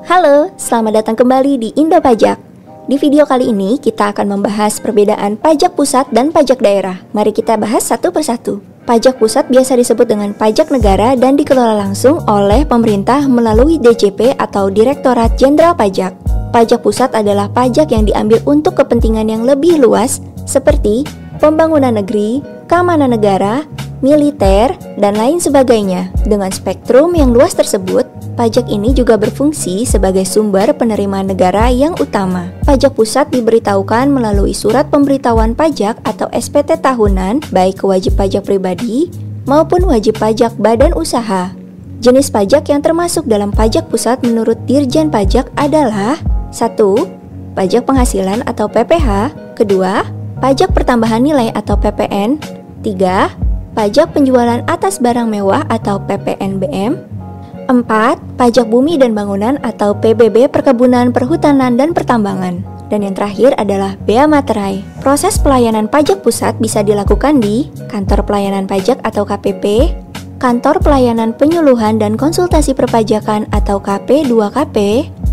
Halo, selamat datang kembali di Indo Pajak. Di video kali ini kita akan membahas perbedaan pajak pusat dan pajak daerah. Mari kita bahas satu persatu. Pajak pusat biasa disebut dengan pajak negara dan dikelola langsung oleh pemerintah melalui DJP atau Direktorat Jenderal Pajak. Pajak pusat adalah pajak yang diambil untuk kepentingan yang lebih luas seperti pembangunan negeri, keamanan negara, militer, dan lain sebagainya. Dengan spektrum yang luas tersebut, pajak ini juga berfungsi sebagai sumber penerimaan negara yang utama. Pajak pusat diberitahukan melalui surat pemberitahuan pajak atau SPT tahunan, baik ke wajib pajak pribadi maupun wajib pajak badan usaha. Jenis pajak yang termasuk dalam pajak pusat menurut Dirjen Pajak adalah 1. Pajak penghasilan atau PPh. 2. Pajak pertambahan nilai atau PPN. 3. Pajak penjualan atas barang mewah atau PPNBM. 4. Pajak bumi dan bangunan atau PBB perkebunan, perhutanan, dan pertambangan. Dan yang terakhir adalah bea materai. Proses pelayanan pajak pusat bisa dilakukan di Kantor Pelayanan Pajak atau KPP, Kantor Pelayanan Penyuluhan dan Konsultasi Perpajakan atau KP2KP,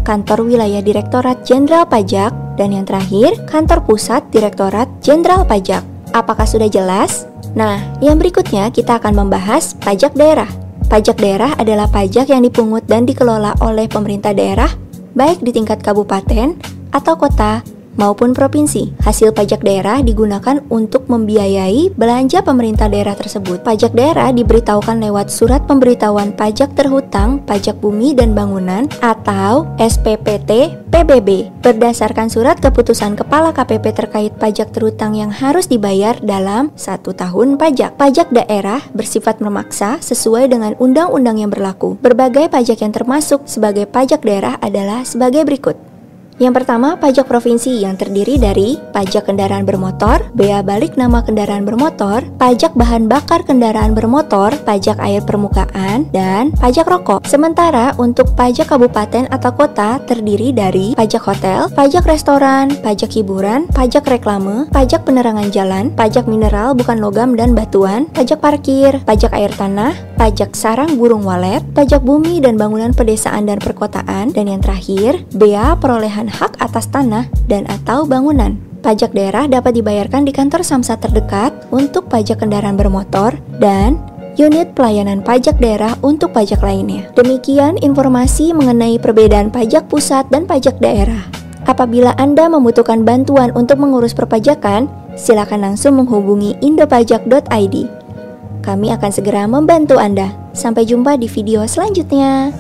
Kantor Wilayah Direktorat Jenderal Pajak, dan yang terakhir, Kantor Pusat Direktorat Jenderal Pajak. Apakah sudah jelas? Nah, yang berikutnya kita akan membahas pajak daerah. Pajak daerah adalah pajak yang dipungut dan dikelola oleh pemerintah daerah, baik di tingkat kabupaten atau kota maupun provinsi. Hasil pajak daerah digunakan untuk membiayai belanja pemerintah daerah tersebut. Pajak daerah diberitahukan lewat surat pemberitahuan pajak terhutang, pajak bumi dan bangunan atau SPPT PBB. Berdasarkan surat keputusan Kepala KPP terkait pajak terhutang yang harus dibayar dalam 1 tahun pajak. Pajak daerah bersifat memaksa sesuai dengan undang-undang yang berlaku. Berbagai pajak yang termasuk sebagai pajak daerah adalah sebagai berikut. Yang pertama, pajak provinsi yang terdiri dari pajak kendaraan bermotor, bea balik nama kendaraan bermotor, pajak bahan bakar kendaraan bermotor, pajak air permukaan, dan pajak rokok. Sementara untuk pajak kabupaten atau kota terdiri dari pajak hotel, pajak restoran, pajak hiburan, pajak reklame, pajak penerangan jalan, pajak mineral bukan logam dan batuan, pajak parkir, pajak air tanah, pajak sarang burung walet, pajak bumi dan bangunan pedesaan dan perkotaan, dan yang terakhir, bea perolehan hak atas tanah dan atau bangunan. Pajak daerah dapat dibayarkan di kantor Samsat terdekat untuk pajak kendaraan bermotor dan unit pelayanan pajak daerah untuk pajak lainnya. Demikian informasi mengenai perbedaan pajak pusat dan pajak daerah. Apabila Anda membutuhkan bantuan untuk mengurus perpajakan, silakan langsung menghubungi indopajak.id. Kami akan segera membantu Anda. Sampai jumpa di video selanjutnya.